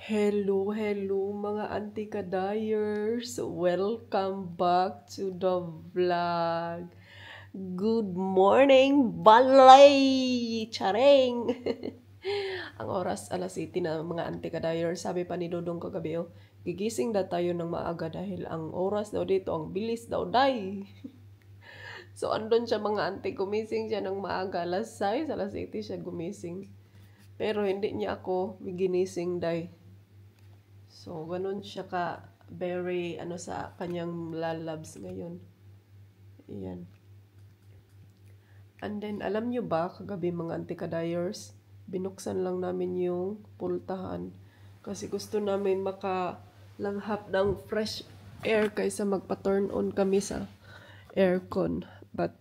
Hello mga anti-kadayers! Welcome back to the vlog. Good morning, balay! Charing! Ang oras alas 7 na mga anti-kadayers. Sabi pa ni Dodong kagabi, gigising na tayo ng maaga dahil ang oras daw dito, ang bilis daw, day! So, andun siya mga anti, gumising siya ng maaga. Alas 6, alas 7 siya gumising. Pero hindi niya ako ginising, day. So, ganun siya ka very sa kanyang lalabs ngayon. Ayan. And then, alam nyo ba, kagabi mga anti-kadayers, binuksan lang namin yung pultahan. Kasi gusto namin makalanghap ng fresh air kaysa magpa-turn on kami sa aircon. But,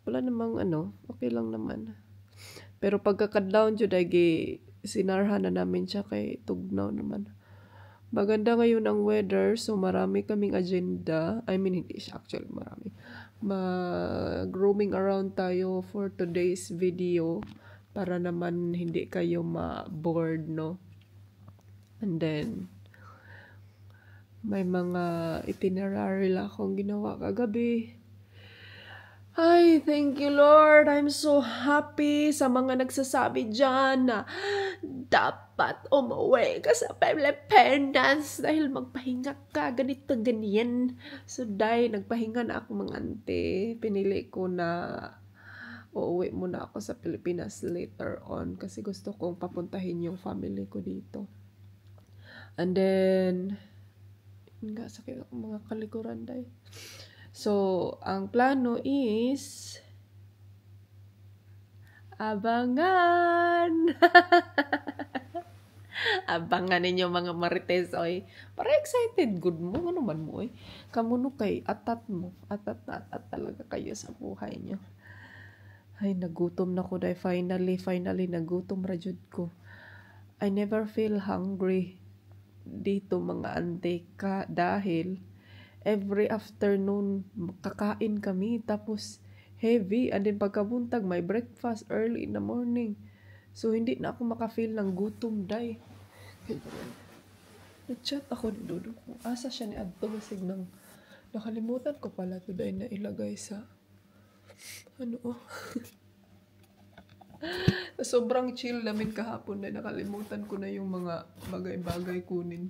wala namang okay lang naman. Pero pagkakadlaw dyan, sinarhan na namin siya kay tugnaw naman. Maganda ngayon ang weather, so marami kaming agenda. I mean, hindi siya actually marami. Mag-roaming around tayo for today's video para naman hindi kayo ma-bored, no? And then, may mga itinerary lang akong ginawa kagabi. Ay, thank you Lord. I'm so happy sa mga nagsasabi dyan na dapat umuwi ka sa Pilipinas dahil magpahinga ka, ganito, ganyan. So, dahil nagpahinga na ako mga ante, pinili ko na uuwi muna ako sa Pilipinas later on kasi gusto kong papuntahin yung family ko dito. And then, nga sakit ako mga kalikuran dahil. So, ang plano is abangan! Abangan ninyo mga marites, oy. Para excited, good mo, ano man mo, oy. Kamuno kay atat mo. Atat na atat talaga kayo sa buhay nyo. Ay, nagutom na ko dahil finally, nagutom rajud ko. I never feel hungry dito mga ante ka dahil every afternoon kakain kami tapos heavy and then pagkabuntag may breakfast early in the morning. So hindi na ako makafeel ng gutom day. Nag-chat ako ni Dodo kung asa siya ni Adto masig nang nakalimutan ko pala today na ilagay sa sobrang chill namin kahapon na nakalimutan ko na yung mga bagay-bagay kunin.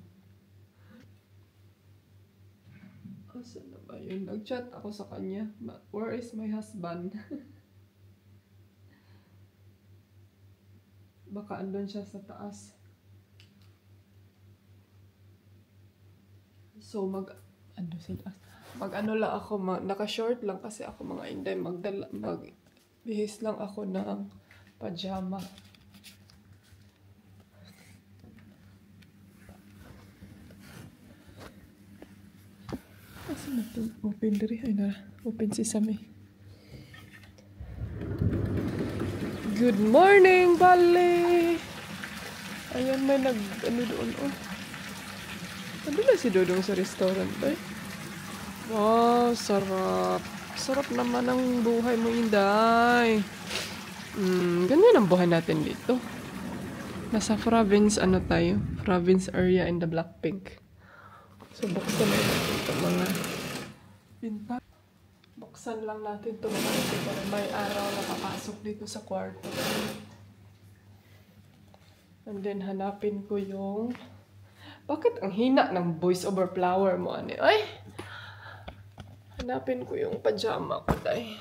Asa na ba yun? Nag-chat ako sa kanya. Where is my husband? Baka andun siya sa taas. So, mag-ano lang ako, naka-short lang kasi ako mga inday. Magbihis lang ako ng pajama. Kasi open diri. Ay na, open si Sami. Good morning, Bali! Ayan, may doon, oh. Ano na si Dodong sa restaurant, ay? Wow, sarap. Sarap naman ang buhay mo, Inday. Ganyan ang buhay natin dito. Nasa province, tayo? Province area in the Blackpink. So, buksan na natin ito mga pinta. Buksan lang natin ito mga ito para may araw na papasok dito sa kwarto. And then, hanapin ko yung... Bakit ang hina ng voice over flower mo, ane? Ay! Hanapin ko yung pajama ko, day.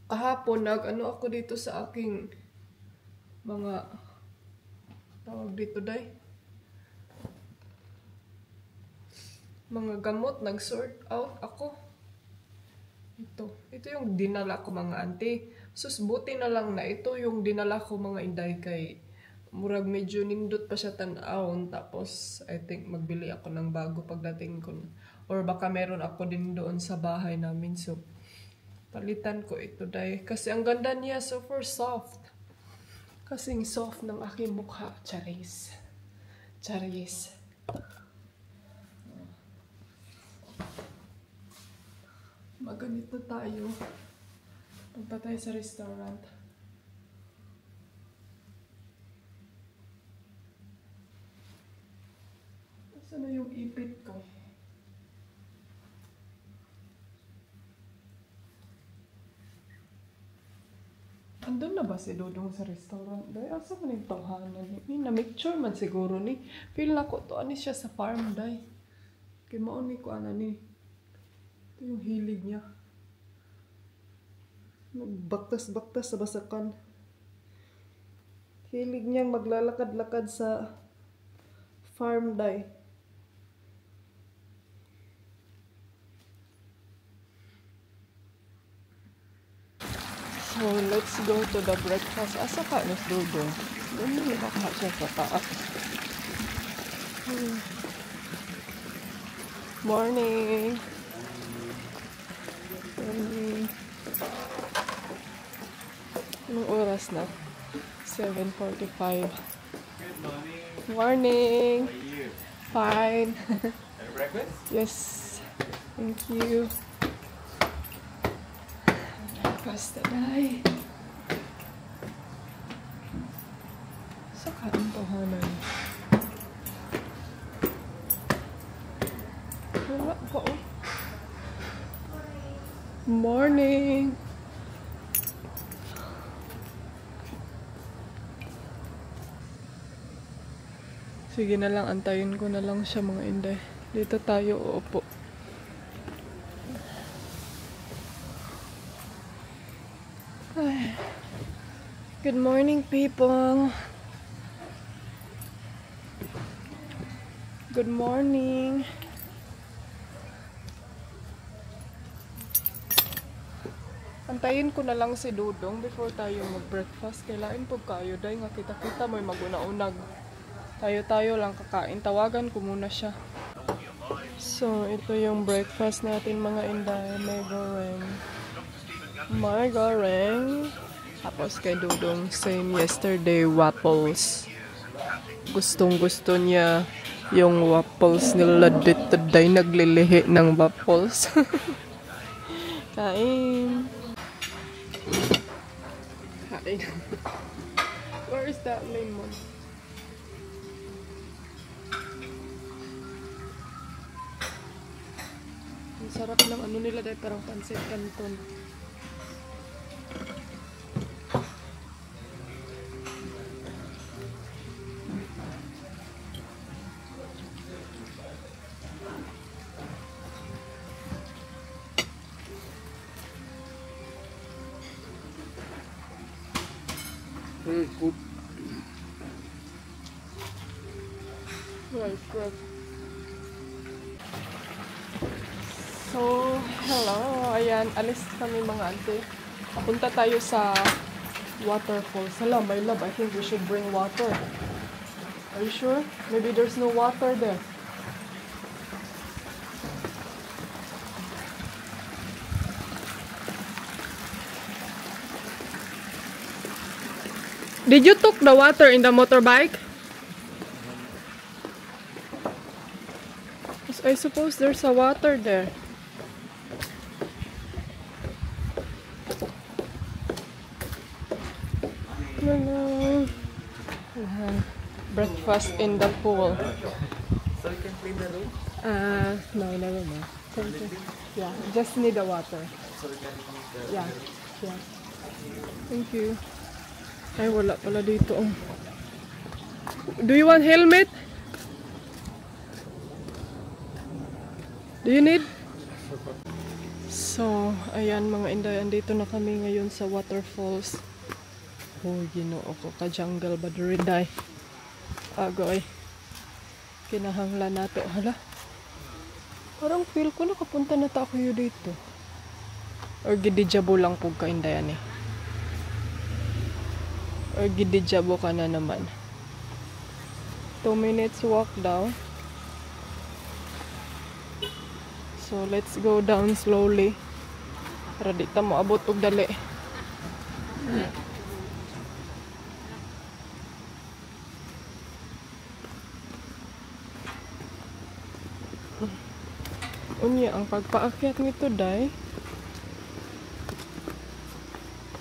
Kahapon, ako dito sa aking mga... Tawag dito, day. Mga gamot, nag-sort out ako. Ito yung dinala ko mga auntie. Sus, buti na lang na ito yung dinala ko mga inday kay murag medyo nindot pa siya tan-aon. Tapos, I think magbili ako ng bago pagdating ko. Or baka meron ako din doon sa bahay namin. So, palitan ko ito day. Kasi ang ganda niya, super soft. Kasing soft ng aking mukha. Charis. Charis. Maganito tayo. Punta tayo sa restaurant. Saan na yung ipit ko? Andun na ba si Dodong sa restaurant? Day, asa man yung tawhanan ni? Na-picture man siguro ni. Feel na ko to ani siya sa farm, day. Kaya mauni ko ana ni. Ito yung hilig niya. Nagbaktas-baktas sa basakan. Hilig niyang maglalakad-lakad sa farm, day. So, let's go to the breakfast. Asa ka, Miss Dodo? Doon na nakaka siya sa taas. Morning! Morning! Anong oras na? 7:45. Good morning. Morning! How are you? Fine. Have breakfast? Yes. Thank you. Breakfast today. Sa kain tahanan. Wala pa oh. Morning! Sige na lang, antayin ko na lang siya mga inday. Dito tayo uupo. Ay. Good morning, people. Good morning. Antayin ko na lang si Dudong before tayo mag-breakfast. Kailain po kayo, day nga kita-kita may maguna-unag. Tayo-tayo lang kakain. Tawagan ko muna siya. So, ito yung breakfast natin mga inday. May goreng. May goreng. Tapos kay Dudong, same yesterday, waffles. Gustong-gusto niya yung waffles nila dito. Day naglilihi ng waffles. Kain. Kain. Where is that lemon? Ang sarap ng ano nila dahil parang pancit canton. Good. Right, right. So, hello. Ayan, alis kami mga ante. Papunta tayo sa waterfall. Hala, my love, I think we should bring water. Are you sure? Maybe there's no water there. Did you took the water in the motorbike? I suppose there's a water there. Hello. Breakfast in the pool. So you can clean the room? No, never mind. Thank you. Yeah, just need the water. So you can use the... Yeah, yeah. Thank you. Ay, wala pala dito. Oh. Do you want helmet? Do you need? So, ayan mga inday, andito na kami ngayon sa waterfalls. Oh, ginoo ko, ka-jungle ba diriday? Agoy. Kinahanglan nato. Hala. Parang feel ko nakapunta na ta ako dito. Or gidijabo lang po ka indayan eh. Or gidijabo ka na naman. 2 minutes walk down. So let's go down slowly. Para di ta moabot og dali. Unya ang pagpaakyat nito day.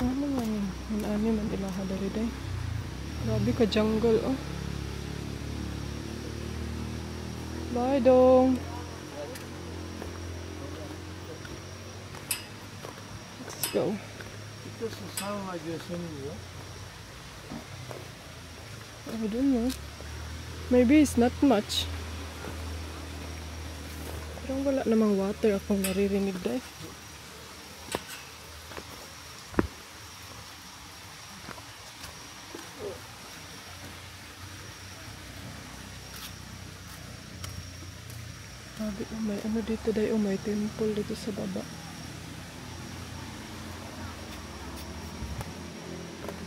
Ano man ani man ilaha dali day. Grabe ka jungle oh. Bye, Dong. Let's go. It doesn't sound like this anymore. I don't know. Maybe it's not much. Parang wala namang water akong naririnig dahil. Sabi, may ano dito dahil, may temple dito sa baba.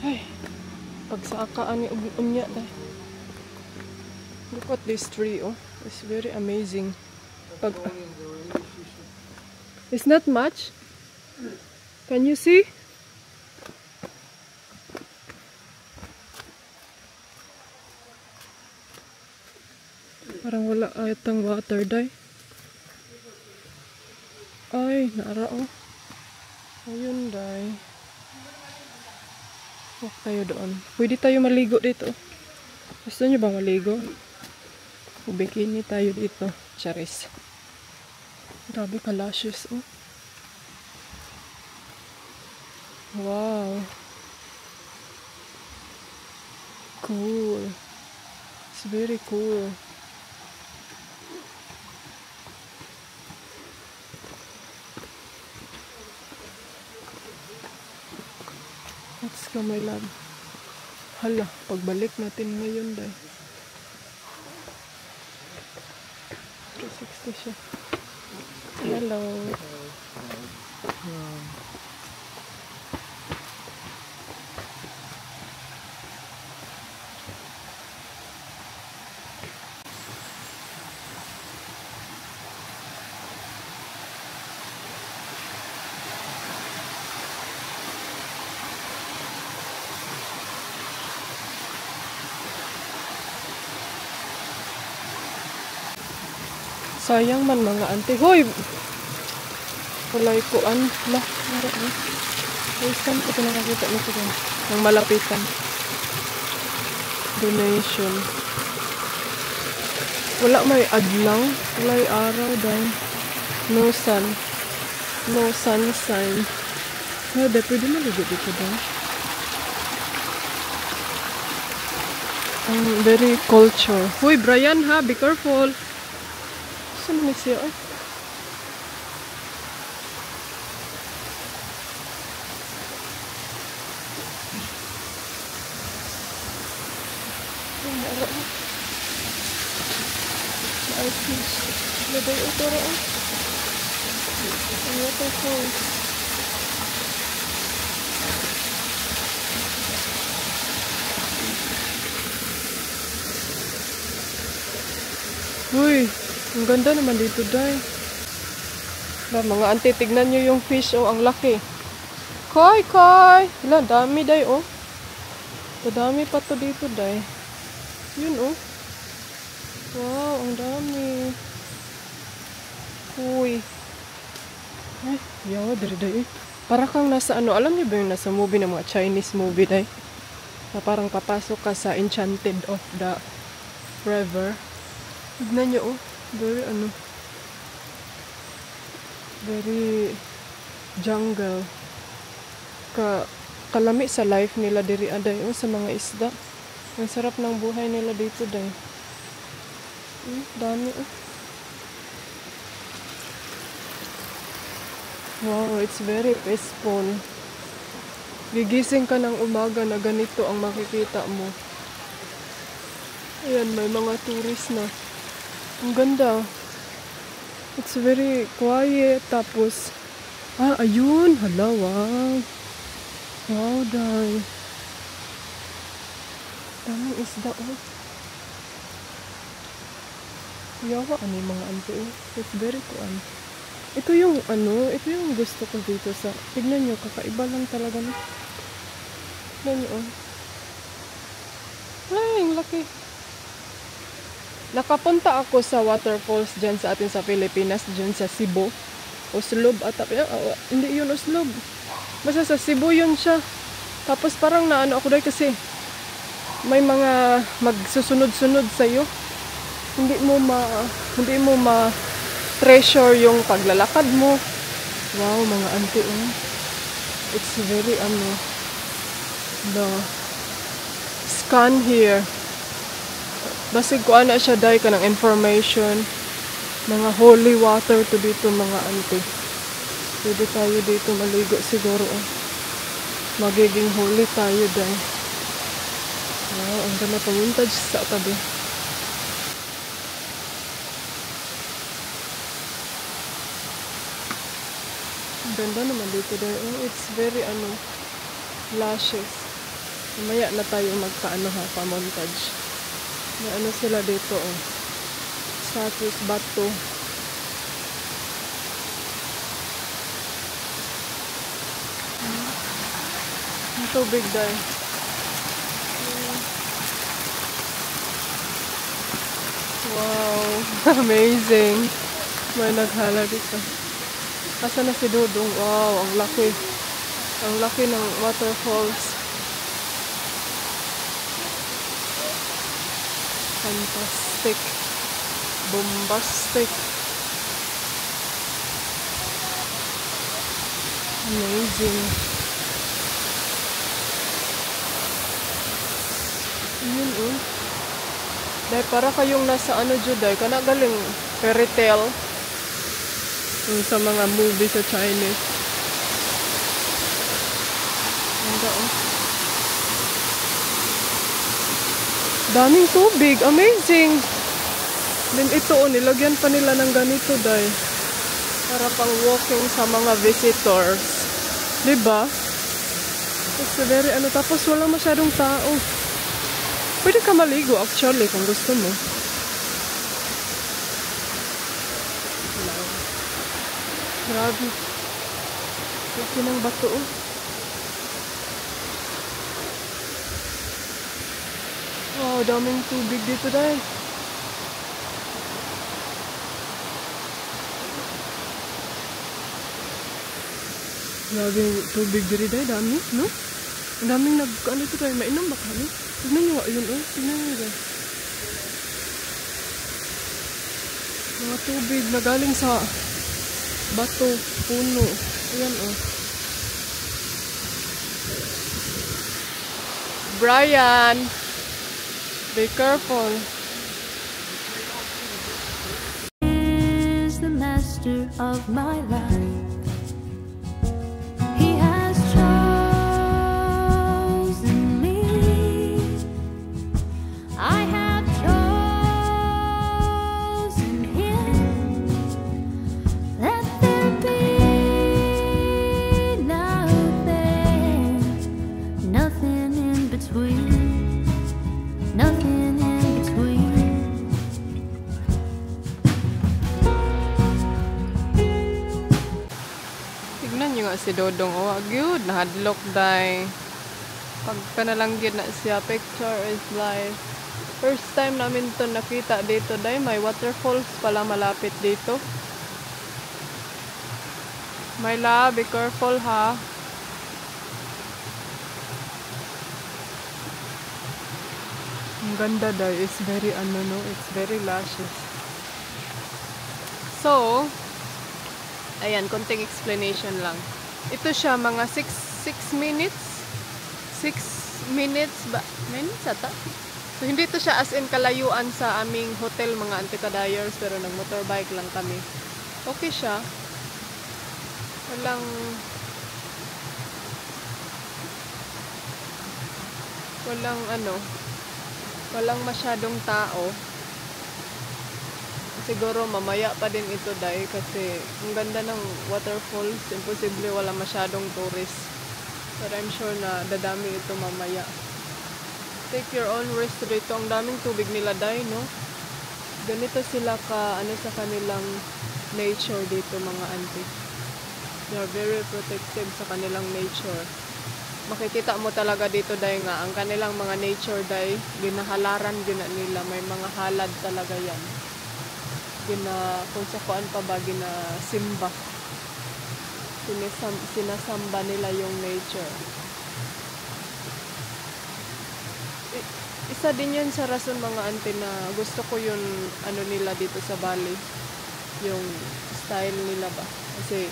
Ay, pagsakaan ni unya dahil. Look at this tree, oh. It's very amazing. Pag it's not much. Can you see? Parang wala ayatang water dai. Ay, naara oh. Ayun dai. Huwag tayo doon. Pwede tayo maligo dito. Gusto nyo ba maligo? Bikini tayo dito. Charis. Grabe ka-luscious oh. Wow. Cool. It's very cool. Let's go, my love. Hala, pagbalik natin ngayon dahil 360 siya. Hello. Sayang man mga ante. Hoy! Walay kuan. Lah, mara na. Saan ko ito nakakita nito dyan? Ang malapitan. Donation. Wala may adlaw. Walay araw dahil. No sun. No sun sign. Pwede maligo dito dahil. Very culture. Hoy, Brian ha, be careful. Saan na siya? Ay, fish. Lagay ito rin. Ang waterfall. Uy! Ang ganda naman dito, day. Mga auntie, tignan nyo yung fish, oh, ang laki. Koy! Wala, dami, day, oh. Dami pa to dito, day. Yun, oh. Wow, ang dami. Uy. Ay, yaw, day. Para kang nasa, alam nyo ba yung nasa movie ng mga Chinese movie, day? Na parang papasok ka sa Enchanted of the River. Tignan nyo, oh. Very jungle. Kalami sa life nila diri aday sa mga isda. Ang sarap ng buhay nila dito day. Dami oh. Wow, it's very peaceful. Gigising ka ng umaga na ganito ang makikita mo. Ayan, may mga tourist na. Ang ganda. It's very quiet. Tapos, ayun. Hala, wow. Wow, day. Daming isda, oh. Yawa, yung mga ante, oh. It's very cool. Ito yung, ito yung gusto ko dito sa, tignan nyo, kakaiba lang talaga, no? Tignan nyo, oh. Ay, ang laki. Nakapunta ako sa waterfalls dyan sa atin sa Pilipinas, dyan sa Cebu. Uslob ata. Hindi yun Uslob. Basta sa Cebu yun siya. Tapos parang naano ako dahil kasi may mga magsusunod-sunod sa'yo. hindi mo ma treasure yung paglalakad mo. Wow, mga auntie, oh. It's very the scan here. Basig ko ana siya dai ka ng information. Mga holy water to dito, mga auntie. Pwede tayo dito maligo siguro, oh. Magiging holy tayo dai. Wow, ang ganda pa vintage sa tabi. Ang ganda naman dito dai. Oh, it's very luscious. Mamaya na tayo pa-montage. May sila dito, oh. Status bato. Ang tubig dai. Wow, amazing. May naghala dito. Asa na si Dudong? Wow, ang laki. Ang laki ng waterfalls. Fantastic. Bombastic. Amazing. Yun, oh. Dahil para kayong nasa Juday, kana galing fairy tale yung sa mga movie sa Chinese. Ganda, oh. Daming tubig. Amazing. Then ito, oh, nilagyan pa nila ng ganito, dahil para pang walking sa mga visitors. Diba? It's very tapos wala masyadong tao. Pwede ka maligo actually kung gusto mo. Grabe. Laki ng bato, oh. Wow, daming tubig dito dahil. Grabe tubig dito dahil. Dami, no? Ang daming ito dahil. Mainom ba kami? Tignan nyo, ayun, oh. Tignan nyo dahil. Mga tubig na galing sa bato, puno. Ayan, oh. Brian! Be careful. He is the master of my life. He has chosen me. I have chosen him. Let there be nothing in between. Nothing in between. Tignan nyo nga si Dodong. Oh, good. Nahadlok day. Pagka nalanggit na siya. Picture is life. First time namin to nakita dito day. May waterfalls pala malapit dito. Myla, be careful ha. Ang ganda daw. It's very it's very luscious. So, ayan, konting explanation lang. Ito siya, mga 6 minutes. 6 minutes ba? Minutes ata? So, hindi ito siya as in kalayuan sa aming hotel, mga Antikadayers, pero nag-motorbike lang kami. Okay siya. Walang masyadong tao. Siguro mamaya pa din ito dahil kasi ang ganda ng waterfalls, imposible wala masyadong tourist. But I'm sure na dadami ito mamaya. Take your own risk dito. Ang daming tubig nila dahil, no? Ganito sila sa kanilang nature dito, mga auntie. They are very protective sa kanilang nature. Makikita mo talaga dito dahil nga ang kanilang mga nature dahil ginahalaran nila, may mga halad talaga yan. Kung sa kuan pa ba simba, sinasamba nila yung nature. isa din yun sa rason mga ante na gusto ko yung ano nila dito sa Bali. Yung style nila ba. Kasi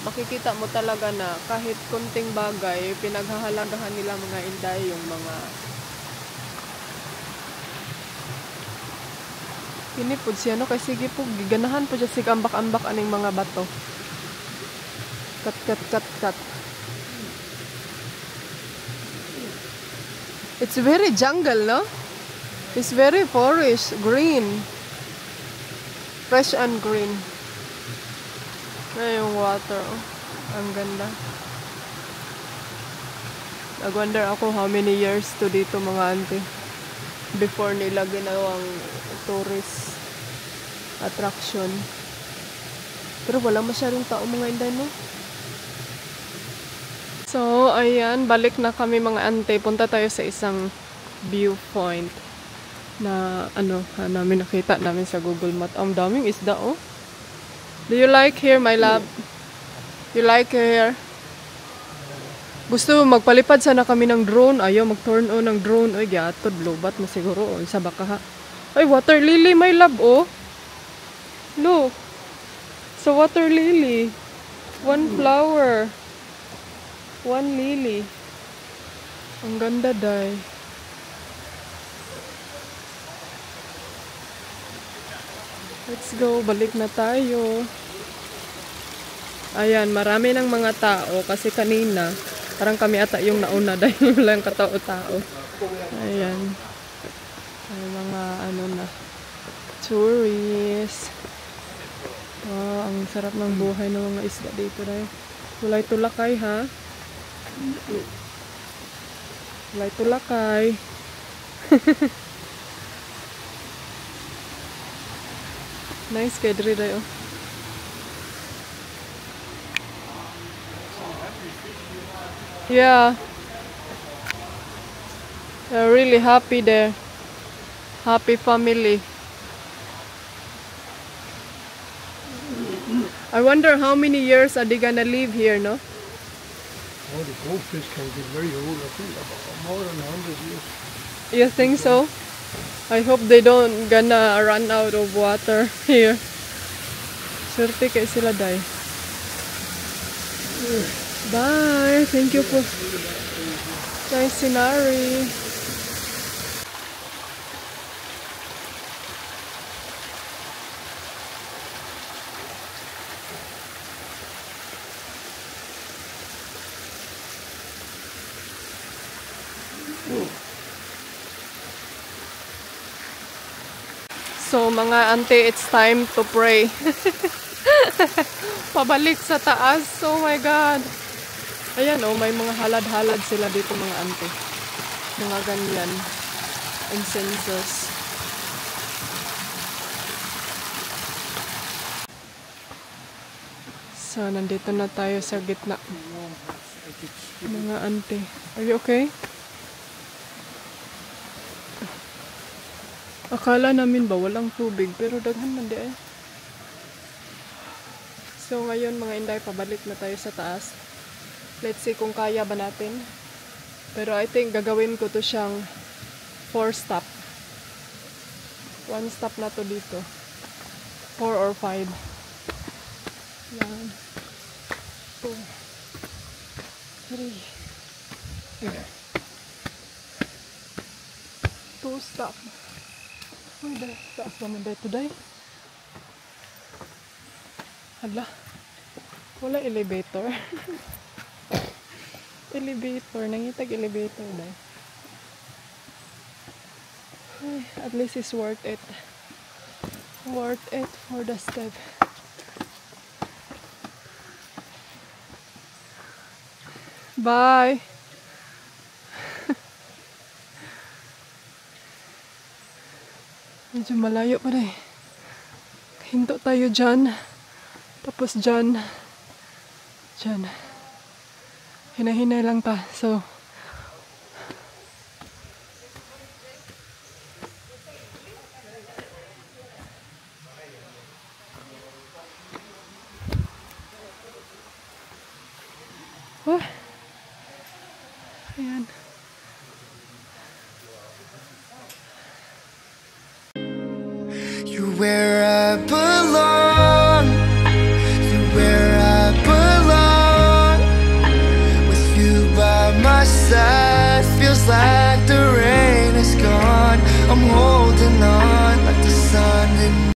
makikita mo talaga na kahit konting bagay, pinaghahalagahan nila mga Inday, yung mga pinipod siya, no? Kasi sige po, giganahan po siya sig ambak-ambak aning mga bato. Kat. It's very jungle, no? It's very forest, green. Fresh and green. Na yung water, oh. Ang ganda. Nag-wonder ako how many years to dito mga auntie. Before nila ginawang tourist attraction. Pero wala masyadong tao mga Inday, no? So, ayan, balik na kami mga ante. Punta tayo sa isang viewpoint na ano, namin nakita namin sa Google Map. Ang daming isda, oh. Do you like here, my love? You like here? Gusto magpalipad sana kami ng drone. Ayaw mag-turn on ng drone. Oy, gatod, lobat na siguro. Oh, sa baka ha. Ay, water lily, my love, oh. Look. Sa water lily. One flower. One lily. Ang ganda, day. Let's go. Balik na tayo. Ayan, marami ng mga tao kasi kanina parang kami ata yung nauna dahil walang katao-tao. Ayan. Ay, mga ano na tourists. Oh, ang sarap ng buhay ng mga isda dito, day. Tulay tulakay, ha? Tulay tulakay. Nice kay diri day, oh. Yeah. They're really happy there. Happy family. I wonder how many years are they gonna live here, no? Oh, the goldfish can get very old. I think about more than 100 years. You think so? I hope they don't gonna run out of water here. Swerte kay sila, day. Bye. Thank you for nice scenery. So mga ante, it's time to pray. Pabalik sa taas. Oh my God. Ayan, oh, may mga halad-halad sila dito mga ante. Mga ganyan. Incenses. So, nandito na tayo sa gitna. Mga ante. Are you okay? Akala namin ba walang tubig, pero daghan man di ay. So ngayon mga Inday, pabalik na tayo sa taas. Let's see kung kaya ba natin. Pero I think gagawin ko to siyang 4 stop. 1 stop na to dito. 4 or 5. Yan. 2. 3. 2 stop. Uy, taas naman dahil today. Hala. Wala elevator. Elevator. Nangitag elevator dahil. Ay, at least it's worth it. Worth it for the step. Bye! Medyo malayo pa rin. Hinto tayo dyan. Tapos dyan. Dyan. Hinahinay lang ta. So, ayan. You're where I belong.